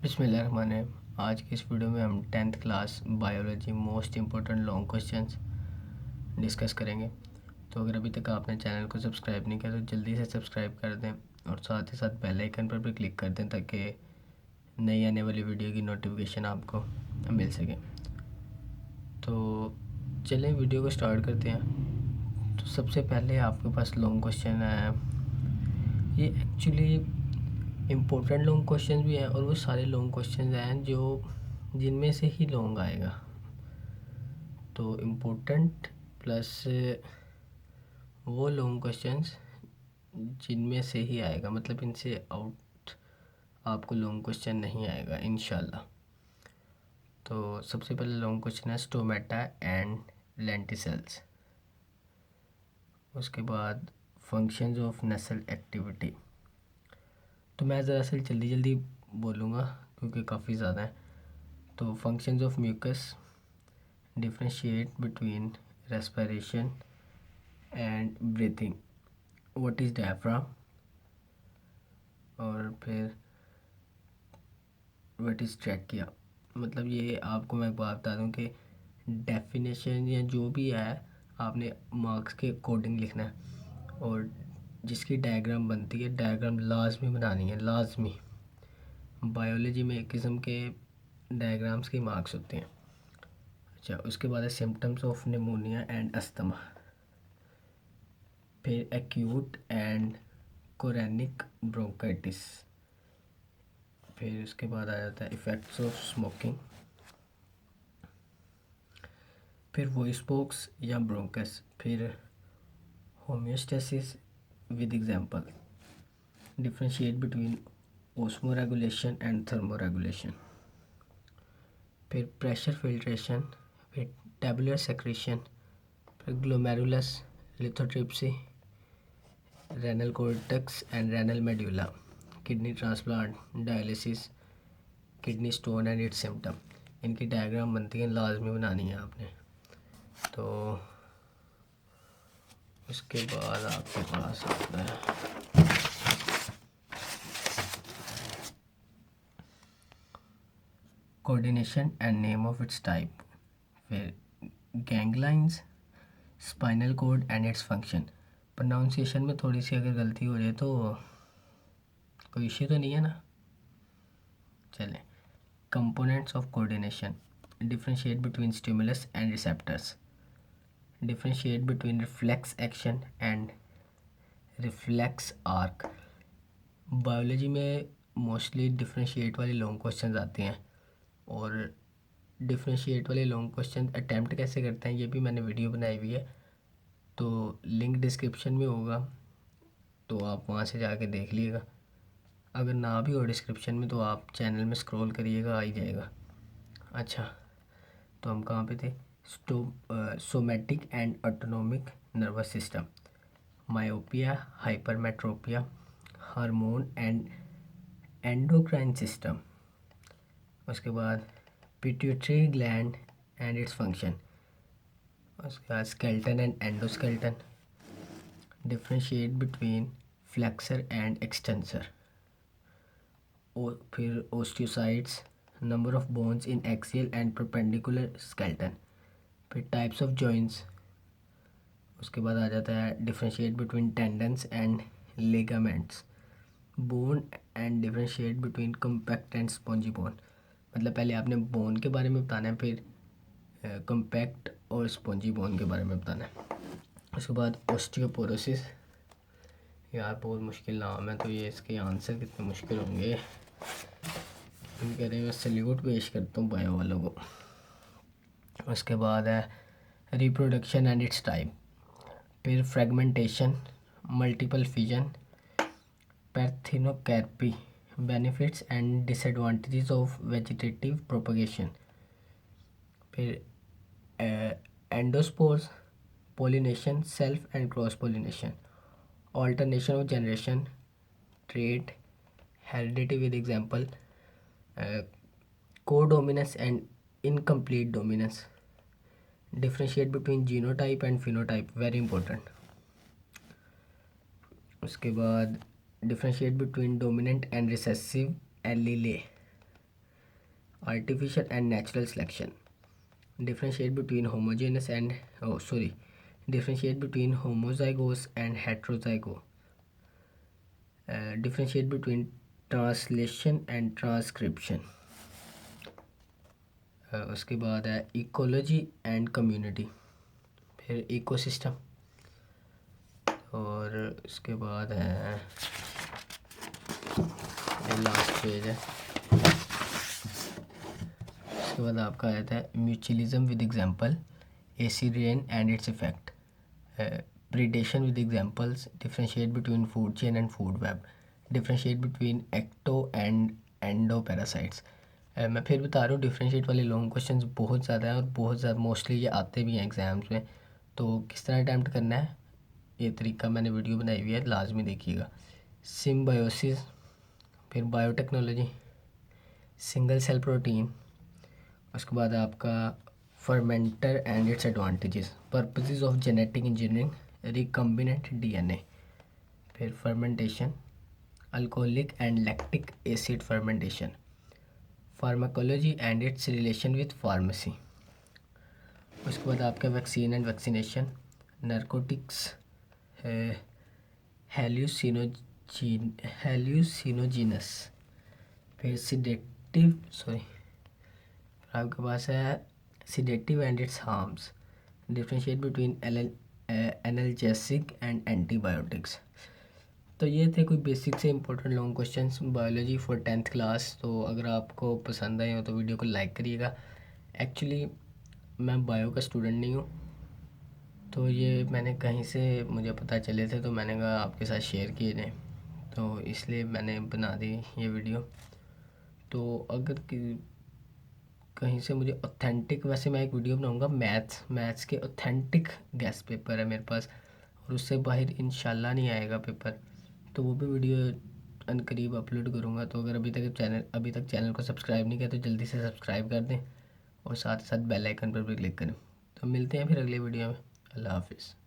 बिस्मिल्लाहिर्रहमानिर्रहीम। आज की इस वीडियो में हम 10th class biology most important long questions discuss करेंगे। तो अगर अभी तक आपने चैनल को सब्सक्राइब नहीं किया तो जल्दी से सब्सक्राइब कर दें और साथ ही साथ बेल आइकन पर भी क्लिक कर दें ताकि नई आने वाली वीडियो की नोटिफिकेशन आपको मिल सके। तो चलें वीडियो को स्टार्ट करते हैं। तो सबसे पहले आपके पास लॉन्ग क्वेश्चन है। ये एक्चुअली इम्पोर्टेंट लॉन्ग क्वेश्चन भी हैं और वो सारे लॉन्ग क्वेश्चन हैं जो जिनमें से ही लॉन्ग आएगा। तो इम्पोर्टेंट प्लस वो लॉन्ग क्वेश्चंस जिनमें से ही आएगा, मतलब इनसे आउट आपको लॉन्ग क्वेश्चन नहीं आएगा इंशाल्लाह। तो सबसे पहले लॉन्ग क्वेश्चन है स्टोमेटा एंड लेंटिसेल्स। उसके बाद फंक्शंस ऑफ नसल एक्टिविटी। तो मैं दरअसल जल्दी जल्दी बोलूँगा क्योंकि काफ़ी ज़्यादा है। तो functions of mucus, differentiate between respiration and breathing, what is diaphragm, और फिर व्हाट इज़ ट्रैकिया। मतलब ये आपको मैं बात बता दूँ कि डेफिनेशन या जो भी है आपने मार्क्स के अकॉर्डिंग लिखना है और जिसकी डायग्राम बनती है डायग्राम लाजमी बनानी है, लाजमी। बायोलॉजी में एक किस्म के डायग्राम्स के मार्क्स होते हैं। अच्छा, उसके बाद है symptoms of pneumonia and asthma, फिर एक्यूट एंड कोरेनिक ब्रोंकाइटिस, फिर उसके बाद आ जाता है इफ़ेक्ट्स ऑफ स्मोकिंग, फिर वॉइस बॉक्स या ब्रोंकस, फिर homeostasis with example, differentiate between osmoregulation and thermoregulation, फिर प्रेशर फिल्ट्रेशन, फिर टेबुलर सेक्रेशन, फिर glomerulus lithotripsy, renal cortex and renal medulla, kidney transplant, dialysis, kidney stone and its symptom. इनकी diagram बनती है, लाजमी बनानी है आपने। तो उसके बाद आपके पास आता है coordination and name of its type, फिर ganglions, spinal cord and its function. Pronunciation में थोड़ी सी अगर गलती हो जाए तो कोई इश्यू तो नहीं है ना। चलें, components of coordination, differentiate between stimulus and receptors, differentiate between reflex action and reflex arc. Biology में मोस्टली डिफरेंशिएट वाले लॉन्ग क्वेश्चंस आते हैं और डिफरेंशिएट वाले लॉन्ग क्वेश्चन अटैम्प्ट कैसे करते हैं ये भी मैंने वीडियो बनाई हुई है, तो लिंक डिस्क्रिप्शन में होगा, तो आप वहाँ से जाके देख लीजिएगा। अगर ना भी हो डिस्क्रिप्शन में तो आप चैनल में स्क्रॉल करिएगा, आ ही जाएगा। अच्छा, तो हम कहाँ पे थे? Somatic and autonomic nervous system, myopia, hypermetropia, hormone and endocrine system. उसके बाद pituitary gland and its function, उसके बाद skeleton and endoskeleton, differentiate between flexor and extensor, और फिर osteocytes, number of bones in axial and perpendicular skeleton, फिर types of joints. उसके बाद आ जाता है differentiate between tendons and ligaments, bone and differentiate between compact and spongy bone. मतलब पहले आपने बोन के बारे में बताना है, फिर कम्पैक्ट और स्पॉन्जी बोन के बारे में बताना है। उसके बाद ऑस्टियोपोरोसिस, यार बहुत मुश्किल नाम है, तो ये इसके आंसर कितने मुश्किल होंगे। इन कह रहे मैं सल्यूट पेश करता हूँ बायो वालों को। उसके बाद है रिप्रोडक्शन एंड इट्स टाइप, फिर fragmentation, multiple fission, parthenocarpy, benefits and disadvantages of vegetative propagation, फिर endospores, pollination, self and cross pollination, alternation of generation, trait, heredity with example, codominance and incomplete dominance, differentiate between genotype and phenotype, very important. उसके बाद differentiate between dominant and recessive allele, artificial and natural selection. Differentiate between homogeneous and differentiate between homozygous and heterozygote. Differentiate between translation and transcription. उसके बाद है ecology and community, फिर ecosystem, और उसके बाद है लास्ट पेज है। उसके बाद आपका आता है mutualism with example, acid rain and its effect, predation with examples, differentiate between food chain and food web, differentiate between ecto and endo parasites. मैं फिर बता रहा हूँ, डिफरेंशिएट वाले लॉन्ग क्वेश्चंस बहुत ज़्यादा हैं और बहुत ज़्यादा मोस्टली ये आते भी हैं एग्ज़ाम्स में। तो किस तरह अटैम्प्ट करना है, ये तरीका मैंने वीडियो बनाई हुई है, लाजमी देखिएगा। सिम्बायोसिस, फिर बायोटेक्नोलॉजी, सिंगल सेल प्रोटीन, उसके बाद आपका fermenter and its advantages, purposes of genetic engineering, recombinant DNA, फिर fermentation, alcoholic and lactic acid fermentation, pharmacology and its relation with pharmacy. उसके बाद आपका vaccine and vaccination, narcotics, hallucinogens, फिर आपके पास है sedative and its harms, differentiate between analgesic and antibiotics. तो ये थे कोई बेसिक से important long questions biology for 10th class. तो अगर आपको पसंद आए हो तो वीडियो को लाइक करिएगा। एक्चुअली मैं बायो का स्टूडेंट नहीं हूँ, तो ये मैंने कहीं से मुझे पता चले थे, तो मैंने कहा आपके साथ शेयर किए जाएँ, तो इसलिए मैंने बना दी ये वीडियो। तो अगर कहीं से मुझे ऑथेंटिक, वैसे मैं एक वीडियो बनाऊंगा मैथ्स के ऑथेंटिक गेस्ट पेपर है मेरे पास, और उससे बाहर इंशाल्लाह नहीं आएगा पेपर, तो वो भी वीडियो अनकरीब अपलोड करूँगा। तो अगर अभी तक चैनल को सब्सक्राइब नहीं किया तो जल्दी से सब्सक्राइब कर दें और साथ ही साथ बेल आइकन पर भी क्लिक करें। तो मिलते हैं फिर अगले वीडियो में। अल्लाह हाफिज़।